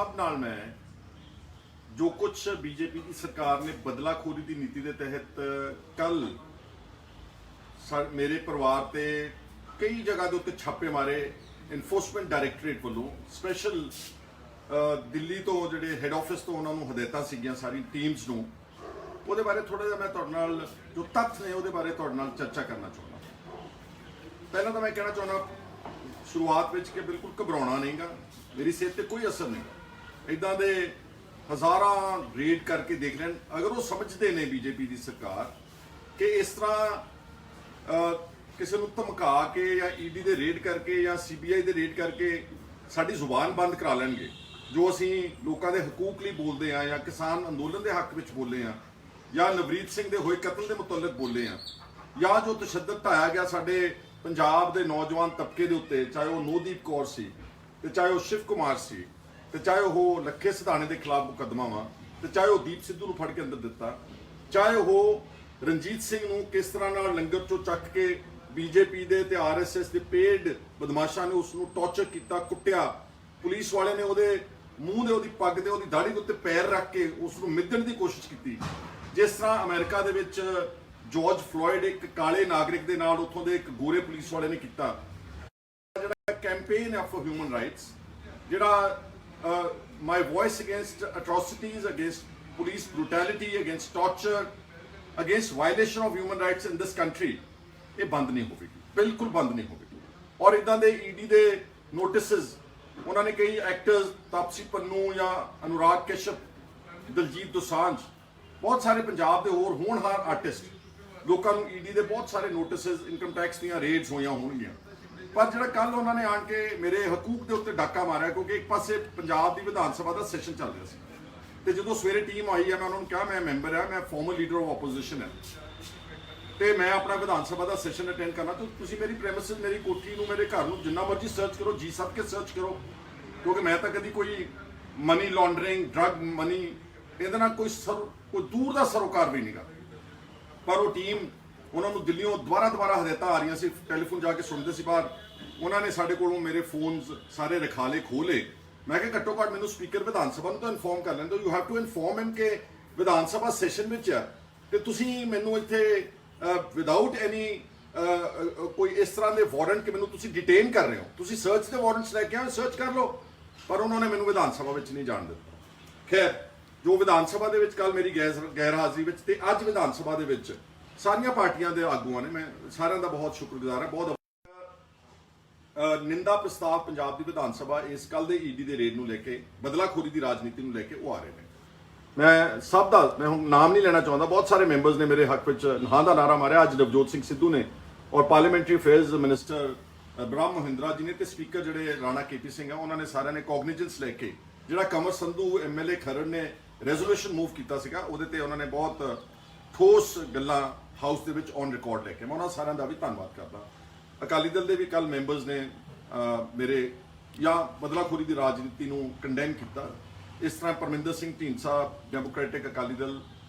सब नाल मैं जो कुछ बीजेपी की सरकार ने बदलाखोरी की नीति के तहत कल मेरे परिवार से कई जगह के उत्ते छापे मारे इनफोर्समेंट डायरैक्टरेट वालों स्पैशल दिल्ली तो जिहड़े हैड ऑफिस तो उन्होंने हदायतां सीगियां सारी टीम्स नूं ਉਹਦੇ ਬਾਰੇ थोड़ा ਜਿਹਾ मैं ਤੁਹਾਡੇ ਨਾਲ जो तथ्य ने ਉਹਦੇ ਬਾਰੇ ਤੁਹਾਡੇ ਨਾਲ चर्चा करना चाहना। पहला तो मैं कहना चाहना शुरुआत ਵਿੱਚ कि बिल्कुल घबराउणा नहींगा, मेरी सेहत ਤੇ कोई असर नहीं। इदां दे हज़ारां रेड करके देख लैन, अगर वो समझते ने बीजेपी की सरकार कि इस तरह किसी ਨੂੰ ਧਮਕਾ के या ईडी ਦੇ रेड करके या CBI ਦੇ रेड करके ਸਾਡੀ ਜ਼ੁਬਾਨ ਬੰਦ ਕਰਾ ਲੈਣਗੇ, ਜੋ ਅਸੀਂ ਲੋਕਾਂ ਦੇ ਹਕੂਕ ਲਈ ਬੋਲਦੇ ਆ ਜਾਂ ਕਿਸਾਨ ਅੰਦੋਲਨ ਦੇ ਹੱਕ ਵਿੱਚ ਬੋਲੇ ਆ ਜਾਂ ਨਵਰੀਤ ਸਿੰਘ ਦੇ ਹੋਏ ਕਤਲ ਦੇ ਮੁਤਲਕ ਬੋਲੇ ਆ ਜਾਂ ਜੋ ਤਸ਼ੱਦਦ ਢਾਇਆ ਗਿਆ ਸਾਡੇ ਪੰਜਾਬ ਦੇ ਨੌਜਵਾਨ ਤਬਕੇ ਦੇ ਉੱਤੇ, ਚਾਹੇ ਉਹ ਨੋਦੀਪ ਕੌਰ ਸੀ ਤੇ ਚਾਹੇ ਉਹ ਸ਼ਿਵ ਕੁਮਾਰ ਸੀ ਤੇ ਚਾਹੇ ਉਹ ਲੱਖੇ ਸਿਧਾਣੇ ਦੇ ਖਿਲਾਫ ਮੁਕੱਦਮਾ ਵਾ ਤੇ ਚਾਹੇ ਉਹ ਦੀਪ ਸਿੱਧੂ ਨੂੰ ਫੜ ਕੇ ਅੰਦਰ ਦਿੱਤਾ, ਚਾਹੇ ਉਹ ਰਣਜੀਤ ਸਿੰਘ ਨੂੰ ਕਿਸ ਤਰ੍ਹਾਂ ਨਾਲ ਲੰਗਰ ਚੋਂ ਚੱਕ ਕੇ बीजेपी ਦੇ ਤੇ RSS ਦੇ ਪੇਡ ਬਦਮਾਸ਼ਾਂ ਨੇ ਉਸ ਨੂੰ ਟੌਰਚਰ ਕੀਤਾ, ਕੁੱਟਿਆ, ਪੁਲਿਸ ਵਾਲੇ ਨੇ ਉਹਦੇ ਮੂੰਹ ਦੇ ਉਹਦੀ ਪੱਗ ਤੇ ਉਹਦੀ ਦਾੜੀ ਦੇ ਉੱਤੇ ਪੈਰ ਰੱਖ ਕੇ ਉਸ ਨੂੰ ਮਿੱਧਣ ਦੀ ਕੋਸ਼ਿਸ਼ ਕੀਤੀ। ਜਿਸ ਤਰ੍ਹਾਂ ਅਮਰੀਕਾ ਦੇ ਵਿੱਚ ਜਾਰਜ ਫਲੋਇਡ ਇੱਕ ਕਾਲੇ ਨਾਗਰਿਕ ਦੇ ਨਾਲ ਉੱਥੋਂ ਦੇ ਇੱਕ ਗੋਰੇ ਪੁਲਿਸ ਵਾਲੇ ਨੇ ਕੀਤਾ। ਜਿਹੜਾ ਕੈਂਪੇਨ ਆਫ ਹਿਊਮਨ ਰਾਈਟਸ, ਜਿਹੜਾ my voice against atrocities, against police brutality, against torture, against violation of human rights in this country, ਇਹ ਬੰਦ ਨਹੀਂ ਹੋਵੇਗੀ, ਬਿਲਕੁਲ ਬੰਦ ਨਹੀਂ ਹੋਵੇਗੀ। ਔਰ ਇਦਾਂ ਦੇ ਈਡੀ ਦੇ ਨੋਟਿਸਸ ਉਹਨਾਂ ਨੇ ਕਈ ਐਕਟਰਸ, ਤਾਪਸੀ ਪੰਨੂ ਜਾਂ ਅਨੁਰਾਗ ਕਸ਼ਪ, ਦਲਜੀਤ ਦੋਸਾਂਝ, ਬਹੁਤ ਸਾਰੇ ਪੰਜਾਬ ਦੇ ਹੋਰ ਹੋਣਹਾਰ ਆਰਟਿਸਟ, ਲੋਕਾਂ ਨੂੰ ਈਡੀ ਦੇ ਬਹੁਤ ਸਾਰੇ ਨੋਟਿਸਸ, ਇਨਕਮ ਟੈਕਸ ਦੀਆਂ ਰੇਡਸ ਹੋਈਆਂ ਹੋਣਗੀਆਂ। ਪਰ ਜਿਹੜਾ ਕੱਲ ਉਹਨਾਂ ਨੇ ਆਣ ਕੇ ਮੇਰੇ ਹਕੂਕ ਦੇ ਉੱਤੇ ਡਾਕਾ ਮਾਰਿਆ, ਕਿਉਂਕਿ ਇੱਕ ਪਾਸੇ ਪੰਜਾਬ ਦੀ ਵਿਧਾਨ ਸਭਾ ਦਾ ਸੈਸ਼ਨ ਚੱਲ ਰਿਹਾ ਸੀ ਤੇ ਜਦੋਂ ਸਵੇਰੇ ਟੀਮ ਆਈ ਆ, ਮੈਂ ਉਹਨਾਂ ਨੂੰ ਕਿਹਾ ਮੈਂ ਮੈਂਬਰ ਆ, ਮੈਂ ਫਾਰਮਰ ਲੀਡਰ ਆਫ ਆਪੋਜੀਸ਼ਨ ਹਾਂ ਤੇ ਮੈਂ ਆਪਣਾ ਵਿਧਾਨ ਸਭਾ ਦਾ ਸੈਸ਼ਨ ਅਟੈਂਡ ਕਰਨਾ, ਤਾਂ ਤੁਸੀਂ ਮੇਰੀ ਪ੍ਰੈਮਿਸਿਸ, ਮੇਰੀ ਕੋਠੀ ਨੂੰ, ਮੇਰੇ ਘਰ ਨੂੰ ਜਿੰਨਾ ਮਰਜ਼ੀ ਸਰਚ ਕਰੋ, ਜੀ ਸਭ ਕੇ ਸਰਚ ਕਰੋ, ਕਿਉਂਕਿ ਮੈਂ ਤਾਂ ਕਦੀ ਕੋਈ ਮਨੀ ਲਾਂਡਰਿੰਗ, ਡਰੱਗ ਮਨੀ, ਇਹਦੇ ਨਾਲ ਕੋਈ ਦੂਰ ਦਾ ਸਰੋਕਾਰ ਵੀ ਨਹੀਂਗਾ। ਪਰ ਉਹ ਟੀਮ, ਉਹਨਾਂ ਨੂੰ ਦਿੱਲੀੋਂ ਦੁਬਾਰਾ ਹਦਾਇਤਾਂ ਆ ਰਹੀਆਂ ਸੀ, ਟੈਲੀਫੋਨ ਜਾ ਕੇ ਸੁਣਦੇ ਸੀ ਬਾਹਰ, ਉਹਨਾਂ ਨੇ ਸਾਡੇ ਕੋਲੋਂ ਮੇਰੇ ਫੋਨਸ ਸਾਰੇ ਰਖਾਲੇ ਖੋਲੇ। ਮੈਂ ਕਿਹਾ ਘੱਟੋ ਘੱਟ ਮੈਨੂੰ ਸਪੀਕਰ ਵਿਧਾਨ ਸਭਾ ਨੂੰ ਤਾਂ ਇਨਫੋਰਮ ਕਰ ਲੈਂਦੇ, ਯੂ ਹੈਵ ਟੂ ਇਨਫੋਰਮ ਹਿਮ ਕਿ ਵਿਧਾਨ ਸਭਾ ਸੈਸ਼ਨ ਵਿੱਚ ਆ ਤੇ ਤੁਸੀਂ ਮੈਨੂੰ ਇੱਥੇ ਵਿਦਆਊਟ ਐਨੀ ਕੋਈ ਇਸ ਤਰ੍ਹਾਂ ਦੇ ਵਾਰੰਟ ਕਿ ਮੈਨੂੰ ਤੁਸੀਂ ਡਿਟੇਨ ਕਰ ਰਹੇ ਹੋ, ਤੁਸੀਂ ਸਰਚ ਦੇ ਵਾਰੰਟਸ ਲੈ ਕੇ ਆਓ, ਸਰਚ ਕਰ ਲਓ। ਪਰ ਉਹਨਾਂ ਨੇ ਮੈਨੂੰ ਵਿਧਾਨ ਸਭਾ ਵਿੱਚ ਨਹੀਂ ਜਾਣ ਦਿੱਤਾ। ਖੈਰ, ਜੋ ਵਿਧਾਨ ਸਭਾ ਦੇ ਵਿੱਚ ਕੱਲ ਮੇਰੀ ਗੈਰ ਹਾਜ਼ਰੀ ਵਿੱਚ ਤੇ ਅੱਜ ਵਿਧਾਨ ਸਭਾ ਦੇ ਵਿੱਚ ਸਾਰੀਆਂ ਪਾਰਟੀਆਂ ਦੇ ਆਗੂਆਂ ਨੇ, ਮੈਂ ਸਾਰਿਆਂ ਦਾ ਬਹੁਤ ਸ਼ੁਕਰਗੁਜ਼ਾਰ ਹਾਂ। ਬਹੁਤ ਨਿੰਦਾ ਪ੍ਰਸਤਾਵ ਪੰਜਾਬ ਦੀ ਵਿਧਾਨ ਸਭਾ ਇਸ ਕੱਲ ਦੇ ਈਡੀ ਦੇ ਰੇਡ ਨੂੰ ਲੈ ਕੇ, ਬਦਲਾਖੋਰੀ ਦੀ ਰਾਜਨੀਤੀ ਨੂੰ ਲੈ ਕੇ ਉਹ ਆ ਰਹੇ ਨੇ। ਮੈਂ ਸਭ ਦਾ, ਮੈਂ ਹੁਣ ਨਾਮ ਨਹੀਂ ਲੈਣਾ ਚਾਹੁੰਦਾ, ਬਹੁਤ ਸਾਰੇ ਮੈਂਬਰਸ ਨੇ ਮੇਰੇ ਹੱਕ ਵਿੱਚ ਹਾਂ ਦਾ ਨਾਰਾ ਮਾਰਿਆ। ਅੱਜ ਨਵਜੋਤ ਸਿੰਘ ਸਿੱਧੂ ਨੇ ਔਰ ਪਾਰਲੀਮੈਂਟਰੀ ਅਫੇਅਰਸ ਮਿਨਿਸਟਰ ਬ੍ਰਹਮ ਮਹਿੰਦਰਾ ਜੀ ਨੇ ਤੇ ਸਪੀਕਰ ਜਿਹੜੇ ਰਾਣਾ KP ਸਿੰਘ ਆ, ਉਹਨਾਂ ਨੇ ਸਾਰਿਆਂ ਨੇ ਕੋਗਨੀਜੈਂਸ ਲੈ ਕੇ ਜਿਹੜਾ ਕੰਵਰ ਸੰਧੂ MLA ਖਰੜ ਨੇ ਰੈਜ਼ੋਲੂਸ਼ਨ ਮੂਵ ਕੀਤਾ ਸੀਗਾ, ਉਹਦੇ ਤੇ ਉਹਨਾਂ ਨੇ ਬਹੁਤ ਠੋਸ ਗੱਲਾਂ ਹਾਊਸ ਦੇ ਵਿੱਚ ਔਨ ਰਿਕਾਰਡ ਲੈ ਕੇ, ਮੈਂ ਉਹਨਾਂ ਸਾਰਿਆਂ ਦਾ ਵੀ ਧੰਨਵਾਦ ਕਰਦਾ। ਅਕਾਲੀ ਦਲ ਦੇ ਵੀ ਕੱਲ ਮੈਂਬਰਸ ਨੇ ਮੇਰੇ ਜਾਂ ਬਦਲਾਖੋਰੀ ਦੀ ਰਾਜਨੀਤੀ ਨੂੰ ਕੰਡੈਮ ਕੀਤਾ। ਇਸ ਤਰ੍ਹਾਂ ਪਰਮਿੰਦਰ ਸਿੰਘ ਢੀਂਡਸਾ ਡੈਮੋਕ੍ਰੈਟਿਕ ਅਕਾਲੀ ਦਲ,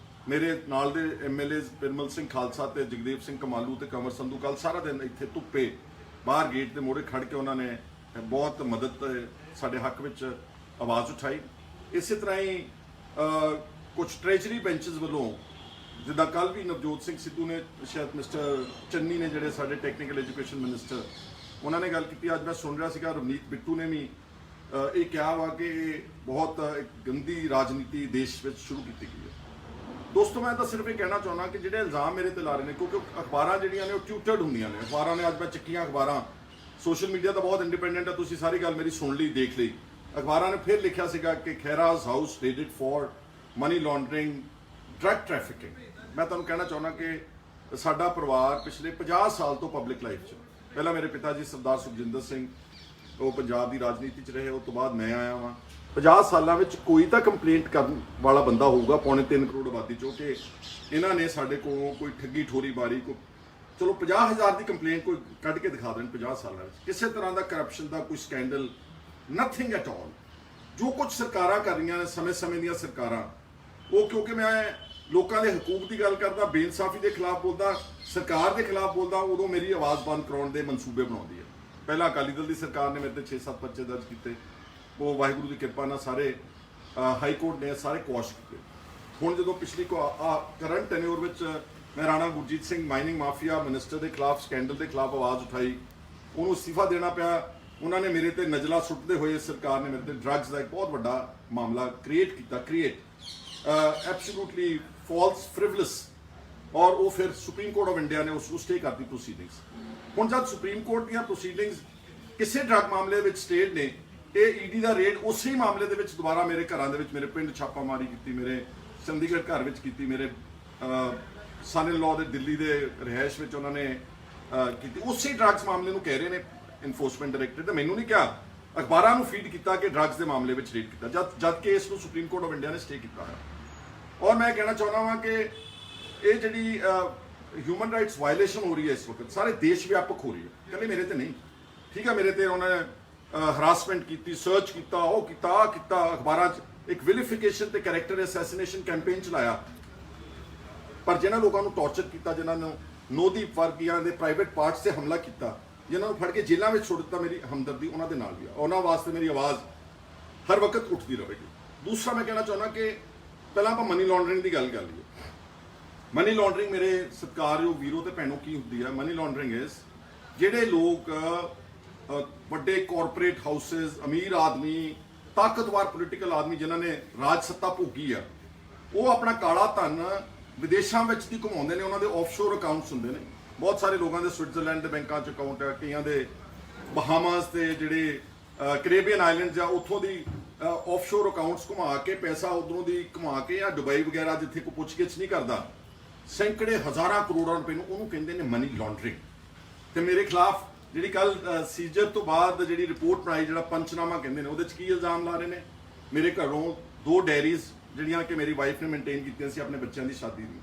ਮੇਰੇ ਨਾਲ ਦੇ MLAs ਪਿਰਮਲ ਸਿੰਘ ਖਾਲਸਾ ਤੇ ਜਗਦੇਵ ਸਿੰਘ ਕਮਾਲੂ ਤੇ ਕੰਵਰ ਸੰਧੂ ਕੱਲ ਸਾਰਾ ਦਿਨ ਇੱਥੇ ਧੁੱਪੇ ਬਾਹਰ ਗੇਟ ਦੇ ਮੋਹਰੇ ਖੜ ਕੇ ਉਹਨਾਂ ਨੇ ਬਹੁਤ ਮਦਦ ਸਾਡੇ ਹੱਕ ਵਿੱਚ ਆਵਾਜ਼ ਉਠਾਈ। ਇਸੇ ਤਰ੍ਹਾਂ ਹੀ ਕੁਝ ਟ੍ਰੈਜਰੀ ਬੈਂਚਸ ਵੱਲੋਂ, ਜਿੱਦਾਂ ਕੱਲ ਵੀ ਨਵਜੋਤ ਸਿੰਘ ਸਿੱਧੂ ਨੇ, ਸ਼ਾਇਦ ਮਿਸਟਰ ਚੰਨੀ ਨੇ ਜਿਹੜੇ ਸਾਡੇ ਟੈਕਨੀਕਲ ਐਜੂਕੇਸ਼ਨ ਮਿਨਿਸਟਰ, ਉਹਨਾਂ ਨੇ ਗੱਲ ਕੀਤੀ। ਅੱਜ ਮੈਂ ਸੁਣ ਰਿਹਾ ਸੀਗਾ ਰਵਨੀਤ ਬਿੱਟੂ ਨੇ ਵੀ ਇਹ ਕਿਹਾ ਵਾ ਕਿ ਬਹੁਤ ਇੱਕ ਗੰਦੀ ਰਾਜਨੀਤੀ ਦੇਸ਼ ਵਿੱਚ ਸ਼ੁਰੂ ਕੀਤੀ ਗਈ ਹੈ। ਦੋਸਤੋ, ਮੈਂ ਤਾਂ ਸਿਰਫ ਇਹ ਕਹਿਣਾ ਚਾਹੁੰਦਾ ਕਿ ਜਿਹੜੇ ਇਲਜ਼ਾਮ ਮੇਰੇ ਤੇ ਲਾ ਰਹੇ ਨੇ, ਕਿਉਂਕਿ ਅਖਬਾਰਾਂ ਜਿਹੜੀਆਂ ਨੇ ਉਹ ਟਿਊਟਰਡ ਹੁੰਦੀਆਂ ਨੇ। ਅਖਬਾਰਾਂ ਨੇ, ਅੱਜ ਮੈਂ ਚੱਕੀਆਂ ਅਖਬਾਰਾਂ, ਸੋਸ਼ਲ ਮੀਡੀਆ ਤਾਂ ਬਹੁਤ ਇੰਡੀਪੈਂਡੈਂਟ ਹੈ, ਤੁਸੀਂ ਸਾਰੀ ਗੱਲ ਮੇਰੀ ਸੁਣ ਲਈ, ਦੇਖ ਲਈ। ਅਖਬਾਰਾਂ ਨੇ ਫਿਰ ਲਿਖਿਆ ਸੀਗਾ ਕਿ Khaira's house raided for money laundering, drug trafficking. ਮੈਂ ਤੁਹਾਨੂੰ ਕਹਿਣਾ ਚਾਹੁੰਦਾ ਕਿ ਸਾਡਾ ਪਰਿਵਾਰ ਪਿਛਲੇ 50 ਸਾਲ ਤੋਂ ਪਬਲਿਕ ਲਾਈਫ 'ਚ, ਪਹਿਲਾਂ ਮੇਰੇ ਪਿਤਾ ਜੀ ਸਰਦਾਰ ਸੁਖਜਿੰਦਰ ਸਿੰਘ ਉਹ ਪੰਜਾਬ ਦੀ ਰਾਜਨੀਤੀ 'ਚ ਰਹੇ, ਉਸ ਤੋਂ ਬਾਅਦ ਮੈਂ ਆਇਆ ਵਾਂ। 50 ਸਾਲਾਂ ਵਿੱਚ ਕੋਈ ਤਾਂ ਕੰਪਲੇਂਟ ਕਰਨ ਵਾਲਾ ਬੰਦਾ ਹੋਊਗਾ, 3.25 ਕਰੋੜ ਆਬਾਦੀ 'ਚੋਂ, ਕਿ ਇਹਨਾਂ ਨੇ ਸਾਡੇ ਕੋਲੋਂ ਕੋਈ ਠੱਗੀ ਠੋਰੀ ਬਾਰੀ, ਕੋਈ ਚਲੋ 50,000 ਦੀ ਕੰਪਲੇਂਟ ਕੋਈ ਕੱਢ ਕੇ ਦਿਖਾ ਦੇਣ 50 ਸਾਲਾਂ ਵਿੱਚ, ਕਿਸੇ ਤਰ੍ਹਾਂ ਦਾ ਕਰਪਸ਼ਨ ਦਾ ਕੋਈ ਸਕੈਂਡਲ, ਨਥਿੰਗ ਐਟ ਆਲ। ਜੋ ਕੁਝ ਸਰਕਾਰਾਂ ਕਰ ਰਹੀਆਂ ਨੇ, ਸਮੇਂ ਦੀਆਂ ਸਰਕਾਰਾਂ, ਉਹ ਕਿਉਂਕਿ ਮੈਂ ਲੋਕਾਂ ਦੇ ਹਕੂਕ ਦੀ ਗੱਲ ਕਰਦਾ, ਬੇਇਨਸਾਫੀ ਦੇ ਖਿਲਾਫ ਬੋਲਦਾ, ਸਰਕਾਰ ਦੇ ਖਿਲਾਫ ਬੋਲਦਾ, ਉਦੋਂ ਮੇਰੀ ਆਵਾਜ਼ ਬੰਦ ਕਰਾਉਣ ਦੇ ਮਨਸੂਬੇ ਬਣਾਉਂਦੀ ਹੈ। ਪਹਿਲਾਂ ਅਕਾਲੀ ਦਲ ਦੀ ਸਰਕਾਰ ਨੇ ਮੇਰੇ ਤੇ 6-7 ਪਰਚੇ ਦਰਜ ਕੀਤੇ, ਉਹ ਵਾਹਿਗੁਰੂ ਦੀ ਕਿਰਪਾ ਨਾਲ ਸਾਰੇ ਹਾਈ ਕੋਰਟ ਨੇ ਸਾਰੇ ਕੁਆਸ਼ ਕੀਤੇ। ਹੁਣ ਜਦੋਂ ਪਿਛਲੀ ਕਰੰਟ ਟੈਨਿਓਰ ਵਿੱਚ ਮੈਂ Rana Gurjeet Singh mining mafia minister ਦੇ ਖਿਲਾਫ ਸਕੈਂਡਲ ਦੇ ਖਿਲਾਫ ਆਵਾਜ਼ ਉਠਾਈ, ਉਹਨੂੰ ਅਸਤੀਫਾ ਦੇਣਾ ਪਿਆ। ਉਹਨਾਂ ਨੇ ਮੇਰੇ ਤੇ ਨਜ਼ਲਾ ਸੁੱਟਦੇ ਹੋਏ ਸਰਕਾਰ ਨੇ ਮੇਰੇ ਤੇ ਡਰੱਗਸ ਦਾ ਇੱਕ ਬਹੁਤ ਵੱਡਾ ਮਾਮਲਾ ਕ੍ਰੀਏਟ ਕੀਤਾ, ਐਬਸੋਲੂਟਲੀ ਫਾਲਸ ਫ੍ਰਿਵਲਸ, ਔਰ ਉਹ ਫਿਰ ਸੁਪਰੀਮ ਕੋਰਟ ਆਫ ਇੰਡੀਆ ਨੇ ਉਸ ਨੂੰ ਸਟੇ ਕਰਤੀ ਪ੍ਰੋਸੀਡਿੰਗਸ। ਹੁਣ ਜਦ ਸੁਪਰੀਮ ਕੋਰਟ ਦੀਆਂ ਪ੍ਰੋਸੀਡਿੰਗਸ ਕਿਸੇ ਡਰੱਗ ਮਾਮਲੇ ਵਿੱਚ ਸਟੇਟ ਨੇ, ਇਹ ਈਡੀ ਦਾ ਰੇਡ ਉਸੇ ਹੀ ਮਾਮਲੇ ਦੇ ਵਿੱਚ ਦੁਬਾਰਾ ਮੇਰੇ ਘਰਾਂ ਦੇ ਵਿੱਚ, ਮੇਰੇ ਪਿੰਡ ਛਾਪਾਮਾਰੀ ਕੀਤੀ, ਮੇਰੇ ਚੰਡੀਗੜ੍ਹ ਘਰ ਵਿੱਚ ਕੀਤੀ, ਮੇਰੇ ਸਨ ਇਨ ਲਾਅ ਦੇ ਦਿੱਲੀ ਦੇ ਰਿਹਾਇਸ਼ ਵਿੱਚ ਉਹਨਾਂ ਨੇ ਕੀਤੀ। ਉਸੇ ਡਰੱਗਸ ਮਾਮਲੇ ਨੂੰ ਕਹਿ ਰਹੇ ਨੇ ਇਨਫੋਰਸਮੈਂਟ ਡਾਇਰੈਕਟਰ, ਤੇ ਮੈਨੂੰ ਨਹੀਂ ਕਿਹਾ, ਅਖਬਾਰਾਂ ਨੂੰ ਫੀਡ ਕੀਤਾ ਕਿ ਡਰੱਗਸ ਦੇ ਮਾਮਲੇ ਵਿੱਚ ਰੇਡ ਕੀਤਾ, ਜਦ ਕਿ ਇਸ ਨੂੰ ਸੁਪਰੀਮ ਕੋਰਟ ਆਫ ਇੰਡੀਆ ਨੇ ਸਟੇ ਕੀਤਾ ਹੈ। ਔਰ ਮੈਂ ਕਹਿਣਾ ਚਾਹੁੰਦਾ ਹਾਂ ਕਿ ਇਹ ਜਿਹੜੀ ਹਿਊਮਨ ਰਾਈਟਸ ਵਾਇਲੇਸ਼ਨ ਹੋ ਰਹੀ ਹੈ ਇਸ ਵਕਤ ਸਾਰੇ ਦੇਸ਼ ਵਿਆਪਕ ਹੋ ਰਹੀ ਹੈ, ਇਕੱਲੇ ਮੇਰੇ ਤੇ ਨਹੀਂ। ਠੀਕ ਹੈ, ਮੇਰੇ ਤੇ ਉਹਨਾਂ ਨੇ ਹਰਾਸਮੈਂਟ ਕੀਤੀ, ਸਰਚ ਕੀਤਾ, ਉਹ ਕੀਤਾ, ਆਹ ਕੀਤਾ, ਅਖਬਾਰਾਂ 'ਚ ਇੱਕ ਵਿਲੀਫਿਕੇਸ਼ਨ ਤੇ ਕੈਰੈਕਟਰ ਅਸੈਸੀਨੇਸ਼ਨ ਕੈਂਪੇਨ ਚਲਾਇਆ। ਪਰ ਜਿਹਨਾਂ ਲੋਕਾਂ ਨੂੰ ਟੌਰਚਰ ਕੀਤਾ, ਜਿਨ੍ਹਾਂ ਨੂੰ ਨੋਦੀਪ ਵਰਗੀਆਂ ਦੇ ਪ੍ਰਾਈਵੇਟ ਪਾਰਟਸ ਤੇ ਹਮਲਾ ਕੀਤਾ, ਜਿਨ੍ਹਾਂ ਨੂੰ ਫੜ ਕੇ ਜੇਲ੍ਹਾਂ ਵਿੱਚ ਸੁੱਟ ਦਿੱਤਾ, ਮੇਰੀ ਹਮਦਰਦੀ ਉਹਨਾਂ ਦੇ ਨਾਲ ਵੀ ਆ। ਉਹਨਾਂ ਵਾਸਤੇ ਮੇਰੀ ਆਵਾਜ਼ ਹਰ ਵਕਤ ਉੱਠਦੀ ਰਹੇਗੀ। ਦੂਸਰਾ ਮੈਂ ਕਹਿਣਾ ਚਾਹੁੰਦਾ ਕਿ ਪਹਿਲਾਂ ਆਪਾਂ ਮਨੀ ਲਾਂਡਰਿੰਗ ਦੀ ਗੱਲ ਕਰ ਲਈਏ। ਮਨੀ ਲਾਂਡਰਿੰਗ ਮੇਰੇ ਸਤਿਕਾਰਯੋਗ ਵੀਰੋ ਤੇ ਭੈਣੋ ਕੀ ਹੁੰਦੀ ਹੈ? ਮਨੀ ਲਾਂਡਰਿੰਗ ਇਸ ਜਿਹੜੇ ਲੋਕ ਵੱਡੇ ਕਾਰਪੋਰੇਟ ਹਾਊਸਸ, ਅਮੀਰ ਆਦਮੀ, ਤਾਕਤਵਰ ਪੋਲੀਟੀਕਲ ਆਦਮੀ ਜਿਨ੍ਹਾਂ ਨੇ ਰਾਜ ਸੱਤਾ ਭੋਗੀ ਆ, ਉਹ ਆਪਣਾ ਕਾਲਾ ਧਨ ਵਿਦੇਸ਼ਾਂ ਵਿੱਚ ਦੀ ਘੁਮਾਉਂਦੇ ਨੇ। ਉਹਨਾਂ ਦੇ ਆਫਸ਼ੋਰ ਅਕਾਊਂਟਸ ਹੁੰਦੇ ਨੇ, ਬਹੁਤ ਸਾਰੇ ਲੋਕਾਂ ਦੇ ਸਵਿਟਜ਼ਰਲੈਂਡ ਦੇ ਬੈਂਕਾਂ 'ਚ ਅਕਾਊਂਟ ਹੈ, ਕਈਆਂ ਦੇ ਬਹਾਮਾਸ ਤੇ ਜਿਹੜੇ ਕੈਰੇਬੀਅਨ ਆਈਲੈਂਡਸ ਆ ਉੱਥੋਂ ਦੀ ਆਫਸ਼ੋਰ ਅਕਾਊਂਟਸ ਘੁਮਾ ਕੇ ਪੈਸਾ ਉਧਰੋਂ ਦੀ ਘੁਮਾ ਕੇ, ਜਾਂ ਦੁਬਈ ਵਗੈਰਾ ਜਿੱਥੇ ਕੋਈ ਪੁੱਛਗਿੱਛ ਨਹੀਂ ਕਰਦਾ, ਸੈਂਕੜੇ ਹਜ਼ਾਰਾਂ ਕਰੋੜਾਂ ਰੁਪਏ ਨੂੰ, ਉਹਨੂੰ ਕਹਿੰਦੇ ਨੇ ਮਨੀ ਲਾਂਡਰਿੰਗ। ਤੇ ਮੇਰੇ ਖਿਲਾਫ ਜਿਹੜੀ ਕੱਲ ਸੀਜਰ ਤੋਂ ਬਾਅਦ ਜਿਹੜੀ ਰਿਪੋਰਟ ਬਣਾਈ, ਜਿਹੜਾ ਪੰਚਨਾਮਾ ਕਹਿੰਦੇ ਨੇ, ਉਹਦੇ 'ਚ ਕੀ ਇਲਜ਼ਾਮ ਲਾ ਰਹੇ ਨੇ? ਮੇਰੇ ਘਰੋਂ 2 ਡਾਇਰੀਜ਼ ਜਿਹੜੀਆਂ ਕਿ ਮੇਰੀ ਵਾਈਫ ਨੇ ਮੇਨਟੇਨ ਕੀਤੀਆਂ ਸੀ ਆਪਣੇ ਬੱਚਿਆਂ ਦੀ ਸ਼ਾਦੀ ਦੀ,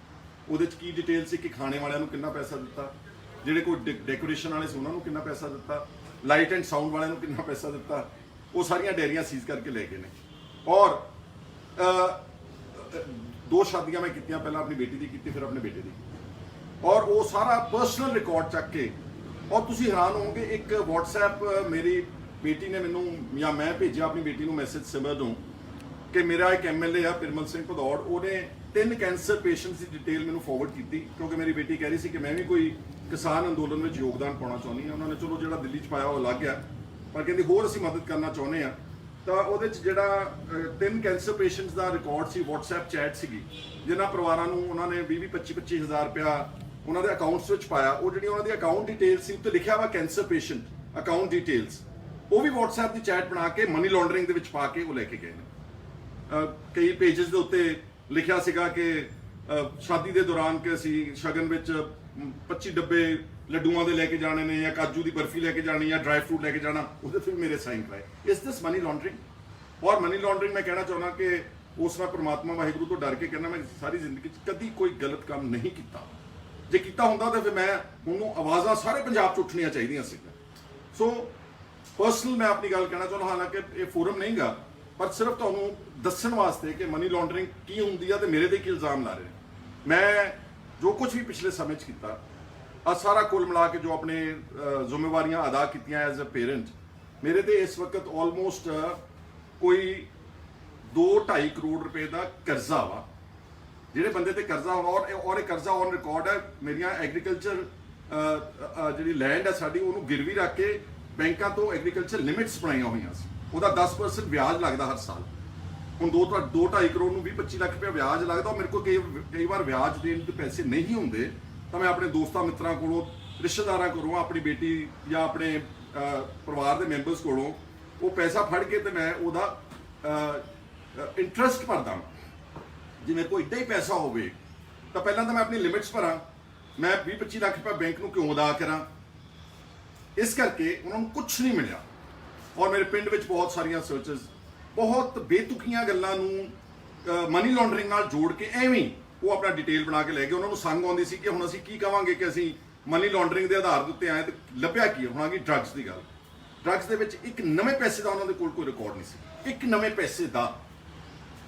ਉਹਦੇ 'ਚ ਕੀ ਡਿਟੇਲ ਸੀ ਕਿ ਖਾਣੇ ਵਾਲਿਆਂ ਨੂੰ ਕਿੰਨਾ ਪੈਸਾ ਦਿੱਤਾ, ਜਿਹੜੇ ਕੋਈ ਡੈਕੋਰੇਸ਼ਨ ਵਾਲੇ ਸੀ ਉਹਨਾਂ ਨੂੰ ਕਿੰਨਾ ਪੈਸਾ ਦਿੱਤਾ, ਲਾਈਟ ਐਂਡ ਸਾਊਂਡ ਵਾਲਿਆਂ ਨੂੰ ਕਿੰਨਾ ਪੈਸਾ ਦਿੱਤਾ, ਉਹ ਸਾਰੀਆਂ ਡਾਇਰੀਆਂ ਸੀਜ਼ ਕਰਕੇ ਲੈ ਗਏ ਨੇ। ਔਰ 2 ਸ਼ਾਦੀਆਂ ਮੈਂ ਕੀਤੀਆਂ, ਪਹਿਲਾਂ ਆਪਣੀ ਬੇਟੀ ਦੀ ਕੀਤੀ, ਫਿਰ ਆਪਣੇ ਬੇਟੇ ਦੀ ਕੀਤੀ, ਔਰ ਉਹ ਸਾਰਾ ਪਰਸਨਲ ਰਿਕਾਰਡ ਚੱਕ ਕੇ। ਔਰ ਤੁਸੀਂ ਹੈਰਾਨ ਹੋਵੋਗੇ, ਇੱਕ WhatsApp ਮੇਰੀ ਬੇਟੀ ਨੇ ਮੈਨੂੰ, ਜਾਂ ਮੈਂ ਭੇਜਿਆ ਆਪਣੀ ਬੇਟੀ ਨੂੰ ਮੈਸੇਜ ਸਿਮਰ ਨੂੰ ਕਿ ਮੇਰਾ ਇੱਕ MLA ਆ ਪਿਰਮਲ ਸਿੰਘ ਭਦੌੜ, ਉਹਨੇ 3 ਕੈਂਸਰ ਪੇਸ਼ੈਂਟਸ ਦੀ ਡਿਟੇਲ ਮੈਨੂੰ ਫਾਰਵਰਡ ਕੀਤੀ, ਕਿਉਂਕਿ ਮੇਰੀ ਬੇਟੀ ਕਹਿ ਰਹੀ ਸੀ ਕਿ ਮੈਂ ਵੀ ਕੋਈ ਕਿਸਾਨ ਅੰਦੋਲਨ ਵਿੱਚ ਯੋਗਦਾਨ ਪਾਉਣਾ ਚਾਹੁੰਦੀ ਹਾਂ। ਉਹਨਾਂ ਨੇ ਚਲੋ ਜਿਹੜਾ ਦਿੱਲੀ 'ਚ ਪਾਇਆ ਉਹ ਲੱਗ ਗਿਆ, ਪਰ ਕਹਿੰਦੀ ਹੋਰ ਅਸੀਂ ਮਦਦ ਕਰਨਾ ਚਾਹੁੰਦੇ ਹਾਂ। ਤਾਂ ਉਹਦੇ 'ਚ ਜਿਹੜਾ 3 ਕੈਂਸਰ ਪੇਸ਼ੈਂਟਸ ਦਾ ਰਿਕਾਰਡ ਸੀ, WhatsApp ਚੈਟ ਸੀਗੀ, ਜਿਨ੍ਹਾਂ ਪਰਿਵਾਰਾਂ ਨੂੰ ਉਹਨਾਂ ਨੇ 20-25 ਹਜ਼ਾਰ ਰੁਪਇਆ ਉਹਨਾਂ ਦੇ ਅਕਾਊਂਟਸ ਵਿੱਚ ਪਾਇਆ। ਉਹ ਜਿਹੜੀ ਉਹਨਾਂ ਦੀ ਅਕਾਊਂਟ ਡਿਟੇਲ ਸੀ ਉੱਤੇ ਲਿਖਿਆ ਵਾ ਕੈਂਸਰ ਪੇਸ਼ੈਂਟ ਅਕਾਊਂਟ ਡਿਟੇਲਸ, ਉਹ ਵੀ WhatsApp ਦੀ ਚੈਟ ਬਣਾ ਕੇ ਮਨੀ ਲਾਂਡਰਿੰਗ ਦੇ ਵਿੱਚ ਪਾ ਕੇ ਉਹ ਲੈ ਕੇ ਗਏ ਨੇ। ਕਈ ਪੇजेस ਦੇ ਉੱਤੇ ਲਿਖਿਆ ਸੀਗਾ ਕਿ ਸ਼ਾਦੀ ਦੇ ਦੌਰਾਨ ਕਿ ਅਸੀਂ ਸ਼ਗਨ ਵਿੱਚ 25 ਡੱਬੇ ਲੱਡੂਆਂ ਦੇ ਲੈ ਕੇ ਜਾਣੇ ਨੇ, ਜਾਂ ਕਾਜੂ ਦੀ ਬਰਫੀ ਲੈ ਕੇ ਜਾਣੀ, ਜਾਂ ਡਰਾਈ ਫਰੂਟ ਲੈ ਕੇ ਜਾਣਾ, ਉਹਦੇ ਫਿਰ ਮੇਰੇ ਸਾਈਨ ਕਰਾਏ। ਇਸ ਦਿਸ ਮਨੀ ਲਾਂਡਰਿੰਗ? ਔਰ ਮਨੀ ਲਾਂਡਰਿੰਗ ਮੈਂ ਕਹਿਣਾ ਚਾਹੁੰਦਾ ਕਿ ਉਸ ਨਾਲ ਪ੍ਰਮਾਤਮਾ ਵਾਹਿਗੁਰੂ ਤੋਂ ਡਰ ਕੇ ਕਹਿੰਦਾ, ਮੈਂ ਸਾਰੀ ਜ਼ਿੰਦਗੀ 'ਚ ਕਦੀ ਕੋਈ ਗਲਤ ਕੰਮ ਨਹੀਂ ਕੀਤਾ। ਜੇ ਕੀਤਾ ਹੁੰਦਾ ਤਾਂ ਫਿਰ ਮੈਂ ਉਹਨੂੰ ਆਵਾਜ਼ਾਂ ਸਾਰੇ ਪੰਜਾਬ 'ਚ ਉੱਠਣੀਆਂ ਚਾਹੀਦੀਆਂ ਸੀ। ਸੋ ਪਰਸਨਲ ਮੈਂ ਆਪਣੀ ਗੱਲ ਕਹਿਣਾ ਚਾਹੁੰਦਾ, ਹਾਲਾਂਕਿ ਇਹ ਫੋਰਮ ਨਹੀਂਗਾ, ਪਰ ਸਿਰਫ ਤੁਹਾਨੂੰ ਦੱਸਣ ਵਾਸਤੇ ਕਿ ਮਨੀ ਲਾਂਡਰਿੰਗ ਕੀ ਹੁੰਦੀ ਆ ਤੇ ਮੇਰੇ ਤੇ ਕੀ ਇਲਜ਼ਾਮ ਲਾ ਰਹੇ ਨੇ। ਮੈਂ ਜੋ ਕੁਝ ਵੀ ਪਿਛਲੇ ਸਮੇਂ 'ਚ ਕੀਤਾ, ਆ ਸਾਰਾ ਕੁੱਲ ਮਿਲਾ ਕੇ ਜੋ ਆਪਣੇ ਜ਼ਿੰਮੇਵਾਰੀਆਂ ਅਦਾ ਕੀਤੀਆਂ ਐਜ਼ ਅ ਪੇਰੈਂਟ, ਮੇਰੇ ਤੇ ਇਸ ਵਕਤ ਆਲਮੋਸਟ ਕੋਈ 2-2.5 ਕਰੋੜ ਰੁਪਏ ਦਾ ਕਰਜ਼ਾ ਵਾ। ਜਿਹੜੇ ਬੰਦੇ ਤੇ ਕਰਜ਼ਾ ਹੋਣਾ, ਔਰ ਇਹ ਕਰਜ਼ਾ ਔਨ ਰਿਕਾਰਡ ਹੈ। ਮੇਰੀਆਂ ਐਗਰੀਕਲਚਰ ਜਿਹੜੀ ਲੈਂਡ ਹੈ ਸਾਡੀ, ਉਹਨੂੰ ਗਿਰਵੀ ਰੱਖ ਕੇ ਬੈਂਕਾਂ ਤੋਂ ਐਗਰੀਕਲਚਰ ਲਿਮਿਟਸ ਬਣਾਈਆਂ ਹੋਈਆਂ ਸੀ, ਉਹਦਾ 10% ਵਿਆਜ ਲੱਗਦਾ ਹਰ ਸਾਲ। ਹੁਣ 2-2.5 ਕਰੋੜ ਨੂੰ 20-25 ਲੱਖ ਰੁਪਏ ਵਿਆਜ ਲੱਗਦਾ। ਮੇਰੇ ਕੋਲ ਕਈ ਵਾਰ ਵਿਆਜ ਦੇਣ ਦੇ ਪੈਸੇ ਨਹੀਂ ਹੁੰਦੇ, ਤਾਂ ਮੈਂ ਆਪਣੇ ਦੋਸਤਾਂ ਮਿੱਤਰਾਂ ਕੋਲੋਂ, ਰਿਸ਼ਤੇਦਾਰਾਂ ਕੋਲੋਂ, ਆਪਣੀ ਬੇਟੀ ਜਾਂ ਆਪਣੇ ਪਰਿਵਾਰ ਦੇ ਮੈਂਬਰਸ ਕੋਲੋਂ ਉਹ ਪੈਸਾ ਫੜ ਕੇ ਤੇ ਮੈਂ ਉਹਦਾ ਇੰਟਰਸਟ ਭਰਦਾ। ਜੇ ਮੇਰੇ ਕੋਲ ਇੱਦਾਂ ਹੀ ਪੈਸਾ ਹੋਵੇ ਤਾਂ ਪਹਿਲਾਂ ਤਾਂ ਮੈਂ ਆਪਣੀ ਲਿਮਿਟਸ ਭਰਾਂ। ਮੈਂ 20-25 ਲੱਖ ਰੁਪਏ ਬੈਂਕ ਨੂੰ ਕਿਉਂ ਅਦਾ ਕਰਾਂ? ਇਸ ਕਰਕੇ ਉਹਨਾਂ ਨੂੰ ਕੁਝ ਨਹੀਂ ਮਿਲਿਆ। ਔਰ ਮੇਰੇ ਪਿੰਡ ਵਿੱਚ ਬਹੁਤ ਸਾਰੀਆਂ ਸਰਚਸ, ਬਹੁਤ ਬੇਤੁਕੀਆਂ ਗੱਲਾਂ ਨੂੰ ਮਨੀ ਲਾਂਡਰਿੰਗ ਨਾਲ ਜੋੜ ਕੇ ਐਵੇਂ ਉਹ ਆਪਣਾ ਡਿਟੇਲ ਬਣਾ ਕੇ ਲੈ ਗਏ। ਉਹਨਾਂ ਨੂੰ ਸੰਗ ਆਉਂਦੀ ਸੀ ਕਿ ਹੁਣ ਅਸੀਂ ਕੀ ਕਵਾਂਗੇ ਕਿ ਅਸੀਂ ਮਨੀ ਲਾਂਡਰਿੰਗ ਦੇ ਆਧਾਰ ਦੇ ਉੱਤੇ ਆਏ, ਤੇ ਲੱਭਿਆ ਕੀ ਹੁਣ ਆ ਗਈ ਡਰੱਗਸ ਦੀ ਗੱਲ। ਡਰੱਗਸ ਦੇ ਵਿੱਚ ਇੱਕ ਨਵੇਂ ਪੈਸੇ ਦਾ ਉਹਨਾਂ ਦੇ ਕੋਲ ਕੋਈ ਰਿਕਾਰਡ ਨਹੀਂ ਸੀ, ਇੱਕ ਨਵੇਂ ਪੈਸੇ ਦਾ।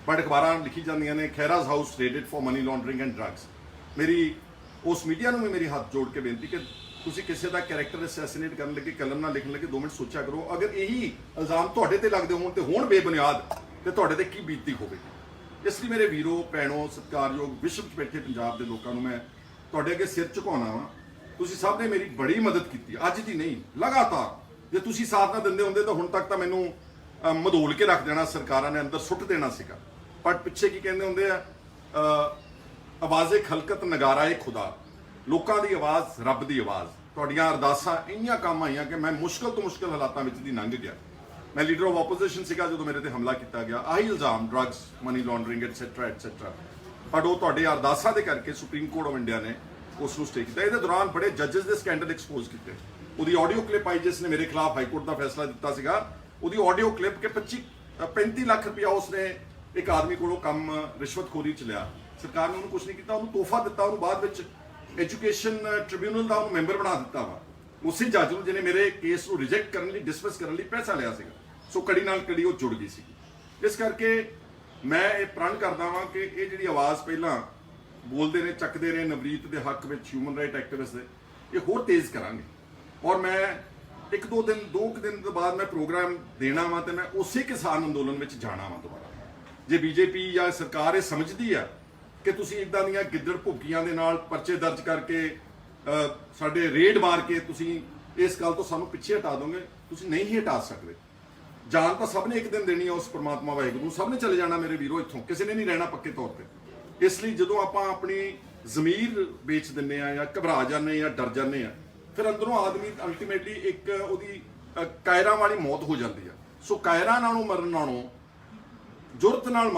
ਬਟ ਅਖਬਾਰਾਂ ਲਿਖੀ ਜਾਂਦੀਆਂ ਨੇ, Khaira's house raided for money laundering and drugs. ਮੇਰੀ ਉਸ ਮੀਡੀਆ ਨੂੰ ਵੀ ਮੇਰੀ ਹੱਥ ਜੋੜ ਕੇ ਬੇਨਤੀ ਕਿ ਤੁਸੀਂ ਕਿਸੇ ਦਾ ਕੈਰੈਕਟਰ ਅਸੈਸੀਨੇਟ ਕਰਨ ਲੱਗੇ, ਕਲਮ ਨਾਲ ਲਿਖਣ ਲੱਗੇ 2 ਮਿੰਟ ਸੋਚਿਆ ਕਰੋ। ਅਗਰ ਇਹੀ ਇਲਜ਼ਾਮ ਤੁਹਾਡੇ ਤੇ ਲੱਗਦੇ ਹੋਣ ਤੇ ਹੋਣ ਬੇਬੁਨਿਆਦ, ਤੇ ਤੁਹਾਡੇ ਤੇ ਕੀ ਬੀਤਦੀ ਹੋਵੇ। ਇਸ ਲਈ ਮੇਰੇ ਵੀਰੋ ਭੈਣੋ, ਸਤਿਕਾਰਯੋਗ ਵਿਸ਼ਵ 'ਚ ਬੈਠੇ ਪੰਜਾਬ ਦੇ ਲੋਕਾਂ ਨੂੰ ਮੈਂ ਤੁਹਾਡੇ ਅੱਗੇ ਸਿਰ ਝੁਕਾਉਣਾ ਵਾ। ਤੁਸੀਂ ਸਭ ਨੇ ਮੇਰੀ ਬੜੀ ਮਦਦ ਕੀਤੀ, ਅੱਜ ਦੀ ਨਹੀਂ ਲਗਾਤਾਰ। ਜੇ ਤੁਸੀਂ ਸਾਥ ਨਾ ਦਿੰਦੇ ਹੁੰਦੇ ਤਾਂ ਹੁਣ ਤੱਕ ਤਾਂ ਮੈਨੂੰ ਮਧੋਲ ਕੇ ਰੱਖ ਦੇਣਾ, ਸਰਕਾਰਾਂ ਨੇ ਅੰਦਰ ਸੁੱਟ ਦੇਣਾ ਸੀਗਾ। ਪਰ ਪਿੱਛੇ ਕੀ ਕਹਿੰਦੇ ਹੁੰਦੇ ਆ, ਆਵਾਜ਼ੇ ਖਲਕਤ ਨਗਾਰਾ ਖੁਦਾ, ਲੋਕਾਂ ਦੀ ਆਵਾਜ਼ ਰੱਬ ਦੀ ਆਵਾਜ਼। ਤੁਹਾਡੀਆਂ ਅਰਦਾਸਾਂ ਇੰਨੀਆਂ ਕੰਮ ਆਈਆਂ ਕਿ ਮੈਂ ਮੁਸ਼ਕਲ ਤੋਂ ਮੁਸ਼ਕਲ ਹਾਲਾਤਾਂ ਵਿੱਚ ਦੀ ਲੰਘ ਗਿਆ। ਮੈਂ ਲੀਡਰ ਆਫ ਆਪੋਜੀਸ਼ਨ ਸੀਗਾ ਜਦੋਂ ਮੇਰੇ ਤੇ ਹਮਲਾ ਕੀਤਾ ਗਿਆ, ਆਹੀ ਇਲਜ਼ਾਮ drugs, money laundering etcetera etcetera. ਪਰ ਉਹ ਤੁਹਾਡੇ ਅਰਦਾਸਾਂ ਦੇ ਕਰਕੇ ਸੁਪਰੀਮ ਕੋਰਟ ਆਫ ਇੰਡੀਆ ਨੇ ਉਸ ਨੂੰ ਸਟੇ ਕੀਤਾ। ਇਹਦੇ ਦੌਰਾਨ ਬੜੇ ਜੱਜਸ ਦੇ ਸਕੈਂਡਲ ਐਕਸਪੋਜ਼ ਕੀਤੇ। ਉਹਦੀ ਆਡੀਓ ਕਲਿੱਪ ਆਈ ਜਿਸ ਨੇ ਮੇਰੇ ਖਿਲਾਫ ਹਾਈ ਕੋਰਟ ਦਾ ਫੈਸਲਾ ਦਿੱਤਾ ਸੀਗਾ। ਉਹਦੀ ਆਡੀਓ ਕਲਿੱਪ ਕਿ 35 ਲੱਖ ਰੁਪਇਆ ਉਸਨੇ ਇੱਕ ਆਦਮੀ ਕੋਲੋਂ ਕੰਮ ਰਿਸ਼ਵਤਖੋਰੀ ਚ ਲਿਆ। ਸਰਕਾਰ ਨੇ ਉਹਨੂੰ ਕੁਝ ਨਹੀਂ ਕੀਤਾ, ਉਹਨੂੰ ਤੋਹਫਾ ਦਿੱਤਾ। ਉਹਨੂੰ ਬਾਅਦ ਵਿੱਚ ਐਜੂਕੇਸ਼ਨ ਟ੍ਰਿਬਿਊਨਲ ਦਾ ਉਹਨੂੰ ਮੈਂਬਰ ਬਣਾ ਦਿੱਤਾ ਵਾ, ਉਸੇ ਜੱਜ ਨੂੰ ਜਿਹਨੇ ਮੇਰੇ ਕੇਸ ਨੂੰ ਰਿਜੈਕਟ ਕਰਨ ਲਈ, ਡਿਸਮਿਸ ਕਰਨ ਲਈ ਪੈਸਾ ਲਿਆ ਸੀਗਾ। ਸੋ ਕੜੀ ਨਾਲ ਕੜੀ ਉਹ ਜੁੜ ਗਈ ਸੀ। ਇਸ ਕਰਕੇ ਮੈਂ ਇਹ ਪ੍ਰਣ ਕਰਦਾ ਵਾਂ ਕਿ ਇਹ ਜਿਹੜੀ ਆਵਾਜ਼ ਪਹਿਲਾਂ ਬੋਲਦੇ ਨੇ, ਚੱਕਦੇ ਰਹੇ ਨਵਰੀਤ ਦੇ ਹੱਕ ਵਿੱਚ, ਹਿਊਮਨ ਰਾਈਟ ਐਕਟਿਵਿਸਟ ਦੇ, ਇਹ ਹੋਰ ਤੇਜ਼ ਕਰਾਂਗੇ। ਔਰ ਮੈਂ 2 ਦਿਨ ਤੋਂ ਬਾਅਦ ਮੈਂ ਪ੍ਰੋਗਰਾਮ ਦੇਣਾ ਵਾ ਤੇ ਮੈਂ ਉਸੇ ਕਿਸਾਨ ਅੰਦੋਲਨ ਵਿੱਚ ਜਾਣਾ ਵਾ ਦੁਬਾਰਾ। ਜੇ ਬੀਜੇਪੀ ਜਾਂ ਸਰਕਾਰ ਇਹ ਸਮਝਦੀ ਆ ਕਿ ਤੁਸੀਂ ਇਦਾਂ ਦੀਆਂ ਗਿੱਦੜ ਭੁੱਕੀਆਂ ਦੇ ਨਾਲ ਪਰਚੇ ਦਰਜ ਕਰਕੇ ਸਾਡੇ ਰੇਡ ਮਾਰ ਕੇ ਤੁਸੀਂ ਇਸ ਗੱਲ ਤੋਂ ਸਾਨੂੰ ਪਿੱਛੇ ਹਟਾ ਦੋਗੇ, ਤੁਸੀਂ ਨਹੀਂ ਹੀ ਹਟਾ ਸਕਦੇ। ਜਾਨ ਤਾਂ ਸਭ ਨੇ ਇੱਕ ਦਿਨ ਦੇਣੀ ਹੈ ਉਸ ਪਰਮਾਤਮਾ ਵਾਹਿਗੁਰੂ ਨੂੰ, ਸਭ ਨੇ ਚਲੇ ਜਾਣਾ ਮੇਰੇ ਵੀਰੋ ਇੱਥੋਂ, ਕਿਸੇ ਨੇ ਨਹੀਂ ਰਹਿਣਾ ਪੱਕੇ ਤੌਰ ਤੇ। ਇਸ ਲਈ ਜਦੋਂ ਆਪਾਂ ਆਪਣੀ ਜ਼ਮੀਰ ਵੇਚ ਦਿੰਨੇ ਆ ਜਾਂ ਘਬਰਾ ਜਾਂਦੇ ਜਾਂ ਡਰ ਜਾਂਦੇ ਆ, ਫਿਰ ਅੰਦਰੋਂ ਆਦਮੀ ਅਲਟੀਮੇਟਲੀ ਇੱਕ ਉਹਦੀ ਕਾਇਰਾਂ ਵਾਲੀ ਮੌਤ ਹੋ ਜਾਂਦੀ ਆ। ਸੋ ਕਾਇਰਾਂ ਨਾਲੋਂ ਮਰਨ ਨਾਲੋਂ ਜੁਰਤ ਨਾਲ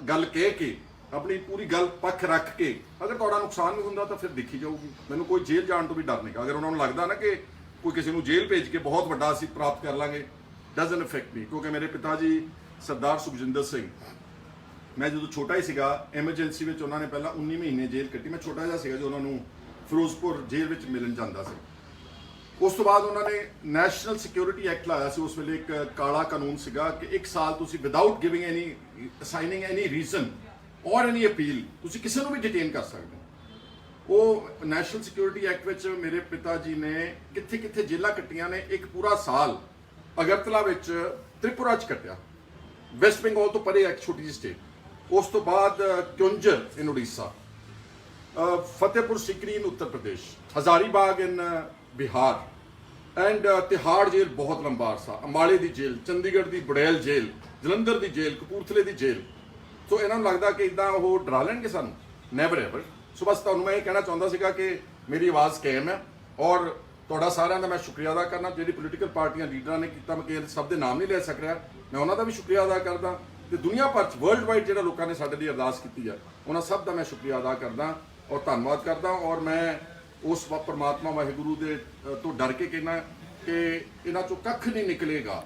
ਗੱਲ ਕਹਿ ਕੇ, ਆਪਣੀ ਪੂਰੀ ਗੱਲ ਪੱਖ ਰੱਖ ਕੇ, ਅਗਰ ਤੁਹਾਡਾ ਨੁਕਸਾਨ ਨਹੀਂ ਹੁੰਦਾ ਤਾਂ ਫਿਰ ਦੇਖੀ ਜਾਊਗੀ। ਮੈਨੂੰ ਕੋਈ ਜੇਲ੍ਹ ਜਾਣ ਤੋਂ ਵੀ ਡਰ ਨਹੀਂ। ਅਗਰ ਉਹਨਾਂ ਨੂੰ ਲੱਗਦਾ ਨਾ ਕਿ ਕੋਈ ਕਿਸੇ ਨੂੰ ਜੇਲ੍ਹ ਭੇਜ ਕੇ ਬਹੁਤ ਵੱਡਾ ਅਸੀਂ ਪ੍ਰਾਪਤ ਕਰ ਲਾਂਗੇ, ਡਜ਼ਨਟ ਅਫੈਕਟ ਮੀ। ਕਿਉਂਕਿ ਮੇਰੇ ਪਿਤਾ ਜੀ ਸਰਦਾਰ ਸੁਖਜਿੰਦਰ ਸਿੰਘ, ਮੈਂ ਜਦੋਂ ਛੋਟਾ ਹੀ ਸੀਗਾ, ਐਮਰਜੈਂਸੀ ਵਿੱਚ ਉਹਨਾਂ ਨੇ ਪਹਿਲਾਂ 19 ਮਹੀਨੇ ਜੇਲ੍ਹ ਕੱਟੀ। ਮੈਂ ਛੋਟਾ ਜਿਹਾ ਸੀਗਾ ਜੋ ਉਹਨਾਂ ਨੂੰ ਫਿਰੋਜ਼ਪੁਰ ਜੇਲ੍ਹ ਵਿੱਚ ਮਿਲਣ ਜਾਂਦਾ ਸੀ। ਉਸ ਤੋਂ ਬਾਅਦ ਉਹਨਾਂ ਨੇ ਨੈਸ਼ਨਲ ਸਿਕਿਉਰਿਟੀ ਐਕਟ ਲਾਇਆ ਸੀ। ਉਸ ਵੇਲੇ ਇੱਕ ਕਾਲਾ ਕਾਨੂੰਨ ਸੀਗਾ ਕਿ 1 ਸਾਲ ਤੁਸੀਂ ਵਿਦਆਊਟ ਗਿਵਿੰਗ ਐਨੀ, ਅਸਾਈਨਿੰਗ ਐਨੀ ਰੀਜ਼ਨ ਔਰ ਐਨੀ ਅਪੀਲ, ਤੁਸੀਂ ਕਿਸੇ ਨੂੰ ਵੀ ਡਿਟੇਨ ਕਰ ਸਕਦੇ ਹੋ। ਉਹ ਨੈਸ਼ਨਲ ਸਿਕਿਉਰਿਟੀ ਐਕਟ ਵਿੱਚ ਮੇਰੇ ਪਿਤਾ ਜੀ ਨੇ ਕਿੱਥੇ ਕਿੱਥੇ ਜੇਲ੍ਹਾਂ ਕੱਟੀਆਂ ਨੇ। ਇੱਕ ਪੂਰਾ ਸਾਲ ਅਗਰਤਲਾ ਵਿੱਚ, ਤ੍ਰਿਪੁਰਾ 'ਚ ਕੱਟਿਆ, ਵੈਸਟ ਬੰਗਾਲ ਤੋਂ ਪਰੇ ਇੱਕ ਛੋਟੀ ਜਿਹੀ ਸਟੇਟ। ਉਸ ਤੋਂ ਬਾਅਦ ਕਿਉਂਝ ਇਨ ਉੜੀਸਾ, ਫਤਿਹਪੁਰ ਸਿਕਰੀ ਇਨ ਉੱਤਰ ਪ੍ਰਦੇਸ਼, ਹਜ਼ਾਰੀਬਾਗ ਇਨ ਬਿਹਾਰ, ਐਂਡ ਤਿਹਾੜ ਜੇਲ੍ਹ ਬਹੁਤ ਲੰਬਾ ਅਰਸਾ, ਅੰਬਾਲੇ ਦੀ ਜੇਲ੍ਹ, ਚੰਡੀਗੜ੍ਹ ਦੀ ਬੁੜੈਲ ਜੇਲ੍ਹ, ਜਲੰਧਰ ਦੀ ਜੇਲ੍ਹ, ਕਪੂਰਥਲੇ ਦੀ ਜੇਲ੍ਹ। ਸੋ ਇਹਨਾਂ ਨੂੰ ਲੱਗਦਾ ਕਿ ਇਦਾਂ ਉਹ ਡਰਾ ਲੈਣਗੇ ਸਾਨੂੰ, ਨੈਵਰ ਐਵਰ। ਸੋ ਬਸ ਤੁਹਾਨੂੰ ਮੈਂ ਇਹ ਕਹਿਣਾ ਚਾਹੁੰਦਾ ਸੀਗਾ ਕਿ ਮੇਰੀ ਆਵਾਜ਼ ਕਾਇਮ ਹੈ। ਔਰ ਤੁਹਾਡਾ ਸਾਰਿਆਂ ਦਾ ਮੈਂ ਸ਼ੁਕਰੀਆ ਅਦਾ ਕਰਨਾ। ਜਿਹੜੀ ਪੋਲੀਟੀਕਲ ਪਾਰਟੀਆਂ ਲੀਡਰਾਂ ਨੇ ਕੀਤਾ, ਮੈਂ ਕਿ ਸਭ ਦੇ ਨਾਮ ਨਹੀਂ ਲੈ ਸਕ ਰਿਹਾ, ਮੈਂ ਉਹਨਾਂ ਦਾ ਵੀ ਸ਼ੁਕਰੀਆ ਅਦਾ ਕਰਦਾ। ਤੇ ਦੁਨੀਆ ਭਰ 'ਚ ਵਰਲਡ ਵਾਈਡ ਜਿਹੜਾ ਲੋਕਾਂ ਨੇ ਸਾਡੇ ਲਈ ਅਰਦਾਸ ਕੀਤੀ ਆ, ਉਹਨਾਂ ਸਭ ਦਾ ਮੈਂ ਸ਼ੁਕਰੀਆ ਅਦਾ ਕਰਦਾ ਔਰ ਧੰਨਵਾਦ ਕਰਦਾ। ਔਰ ਮੈਂ ਉਸ ਪਰਮਾਤਮਾ ਵਾਹਿਗੁਰੂ ਦੇ ਤੋਂ ਡਰ ਕੇ ਕਹਿਣਾ ਕਿ ਇਹਨਾਂ ਚੋਂ ਕੱਖ ਨਹੀਂ ਨਿਕਲੇਗਾ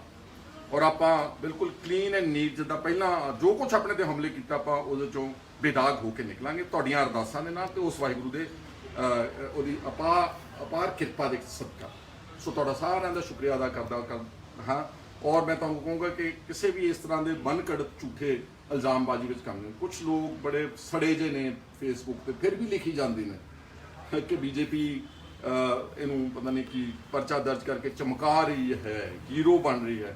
ਔਰ ਆਪਾਂ ਬਿਲਕੁਲ ਕਲੀਨ ਐਂਡ ਨੀਟ, ਜਿੱਦਾਂ ਪਹਿਲਾਂ ਜੋ ਕੁਝ ਆਪਣੇ ਤੇ ਹਮਲੇ ਕੀਤਾ, ਆਪਾਂ ਉਹਦੇ ਚੋਂ ਬੇਦਾਗ ਹੋ ਕੇ ਨਿਕਲਾਂਗੇ ਤੁਹਾਡੀਆਂ ਅਰਦਾਸਾਂ ਦੇ ਨਾਲ ਤੇ ਉਸ ਵਾਹਿਗੁਰੂ ਦੇ ਉਹਦੀ ਅਪਾਰ ਕਿਰਪਾ ਦੇ ਸਦਕਾ। ਸੋ ਤੁਹਾਡਾ ਸਾਰਿਆਂ ਦਾ ਸ਼ੁਕਰੀਆ ਅਦਾ ਕਰਦਾ ਹਾਂ। ਔਰ ਮੈਂ ਤੁਹਾਨੂੰ ਕਹੂੰਗਾ ਕਿ ਕਿਸੇ ਵੀ ਇਸ ਤਰ੍ਹਾਂ ਦੇ ਮਨਘੜਤ ਝੂਠੇ ਇਲਜ਼ਾਮਬਾਜ਼ੀ ਵਿੱਚ ਕੰਮ ਨਹੀਂ। ਕੁਝ ਲੋਕ ਬੜੇ ਸੜੇ ਜੇ ਨੇ ਫੇਸਬੁੱਕ ਤੇ ਫਿਰ ਵੀ ਲਿਖੀ ਜਾਂਦੇ ਨੇ ਕਿ ਬੀਜੇਪੀ ਇਹਨੂੰ ਪਤਾ ਨਹੀਂ ਕੀ ਪਰਚਾ ਦਰਜ ਕਰਕੇ ਚਮਕਾ ਰਹੀ ਹੈ, ਹੀਰੋ ਬਣ ਰਹੀ ਹੈ।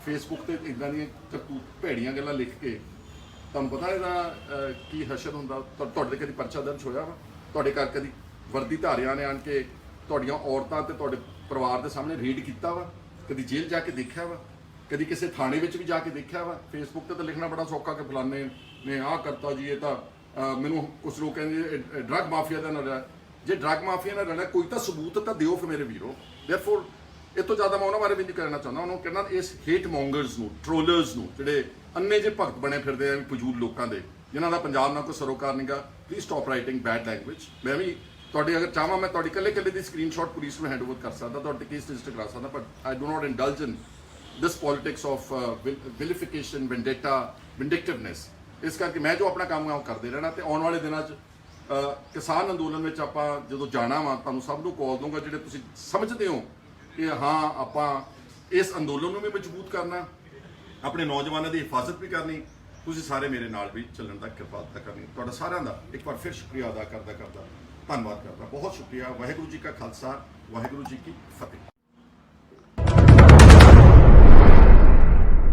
ਫੇਸਬੁੱਕ ਤੇ ਇਦਾਂ ਦੀਆਂ ਕਰਤੂਤ ਭੈੜੀਆਂ ਗੱਲਾਂ ਲਿਖ ਕੇ ਤੁਹਾਨੂੰ ਪਤਾ ਇਹਦਾ ਕੀ ਹਸ਼ਰ ਹੁੰਦਾ। ਤੁਹਾਡੇ ਤੇ ਕਦੀ ਪਰਚਾ ਦਰਜ ਹੋਇਆ ਵਾ? ਤੁਹਾਡੇ ਘਰ ਕਦੀ ਵਰਦੀ ਧਾਰਿਆਂ ਨੇ ਆਣ ਕੇ ਤੁਹਾਡੀਆਂ ਔਰਤਾਂ ਤੇ ਤੁਹਾਡੇ ਪਰਿਵਾਰ ਦੇ ਸਾਹਮਣੇ ਰੀਡ ਕੀਤਾ ਵਾ? ਕਦੀ ਜੇਲ੍ਹ ਜਾ ਕੇ ਦੇਖਿਆ ਵਾ? ਕਦੀ ਕਿਸੇ ਥਾਣੇ ਵਿੱਚ ਵੀ ਜਾ ਕੇ ਦੇਖਿਆ ਵਾ? ਫੇਸਬੁੱਕ ਤੇ ਤਾਂ ਲਿਖਣਾ ਬੜਾ ਸੌਖਾ ਕਿ ਫਲਾਣੇ ਨੇ ਆਹ ਕਰਤਾ ਜੀ, ਇਹ ਤਾਂ ਮੈਨੂੰ ਕੁਝ ਲੋਕ ਕਹਿੰਦੇ ਡਰੱਗ ਮਾਫੀਆ ਦਾ ਨਾਲ। ਜੇ ਡਰੱਗ ਮਾਫੀਆ ਨਾਲ ਰਹਿਣਾ ਕੋਈ ਤਾਂ ਸਬੂਤ ਤਾਂ ਦਿਓ ਫਿਰ ਮੇਰੇ ਵੀਰੋ। ਦੇਅਰਫੋਰ ਇਹ ਤੋਂ ਜ਼ਿਆਦਾ ਮੈਂ ਉਹਨਾਂ ਬਾਰੇ ਵੀ ਨਹੀਂ ਕਹਿਣਾ ਚਾਹੁੰਦਾ। ਉਹਨੂੰ ਕਹਿਣਾ ਇਸ ਹੇਟ ਮੌਂਗਰਸ ਨੂੰ, ਟ੍ਰੋਲਰਸ ਨੂੰ, ਜਿਹੜੇ ਅੰਨੇ ਜਿਹੇ ਭਗਤ ਬਣੇ ਫਿਰਦੇ ਆ ਫਜ਼ੂਲ ਲੋਕਾਂ ਦੇ, ਜਿਨ੍ਹਾਂ ਦਾ ਪੰਜਾਬ ਨਾਲ ਕੋਈ ਸਰੋਕਾਰ ਨਹੀਂਗਾ, please stop writing bad language. ਮੈਂ ਵੀ ਤੁਹਾਡੀ ਅਗਰ ਚਾਹਾਂ ਮੈਂ ਤੁਹਾਡੀ ਇਕੱਲੇ ਦੀ ਸਕਰੀਨਸ਼ਾਟ ਪੁਲਿਸ ਨੂੰ ਹੈਂਡਓਵਰ ਕਰ ਸਕਦਾ, ਤੁਹਾਡੇ ਕੇਸ ਰਜਿਸਟਰ ਕਰਾ ਸਕਦਾ, but I do not indulge in this politics of vilification, vendetta, vindictiveness. ਇਸ ਕਰਕੇ ਮੈਂ ਜੋ ਆਪਣਾ ਕੰਮ ਹੈ ਉਹ ਕਰਦੇ ਰਹਿਣਾ। ਤੇ ਆਉਣ ਵਾਲੇ ਦਿਨਾਂ 'ਚ ਕਿਸਾਨ ਅੰਦੋਲਨ ਵਿੱਚ ਆਪਾਂ ਜਦੋਂ ਜਾਣਾ ਵਾ, ਤੁਹਾਨੂੰ ਸਭ ਨੂੰ ਕਾਲ ਦਊਂਗਾ ਜਿਹੜੇ ਤੁਸੀਂ ਸਮਝਦੇ ਹੋ ਕਿ ਹਾਂ ਆਪਾਂ ਇਸ ਅੰਦੋਲਨ ਨੂੰ ਵੀ ਮਜ਼ਬੂਤ ਕਰਨਾ, ਆਪਣੇ ਨੌਜਵਾਨਾਂ ਦੀ ਹਿਫਾਜ਼ਤ ਵੀ ਕਰਨੀ। ਤੁਸੀਂ ਸਾਰੇ ਮੇਰੇ ਨਾਲ ਵੀ ਚੱਲਣ ਦਾ ਕਿਰਪਾਲਤਾ ਕਰਨੀ। ਤੁਹਾਡਾ ਸਾਰਿਆਂ ਦਾ ਇੱਕ ਵਾਰ ਫਿਰ ਸ਼ੁਕਰੀਆ ਅਦਾ ਕਰਦਾ ਧੰਨਵਾਦ ਕਰਦਾ। ਬਹੁਤ ਸ਼ੁਕਰੀਆ। ਵਾਹਿਗੁਰੂ ਜੀ ਕਾ ਖਾਲਸਾ, ਵਾਹਿਗੁਰੂ ਜੀ ਕੀ ਫਤਿਹ।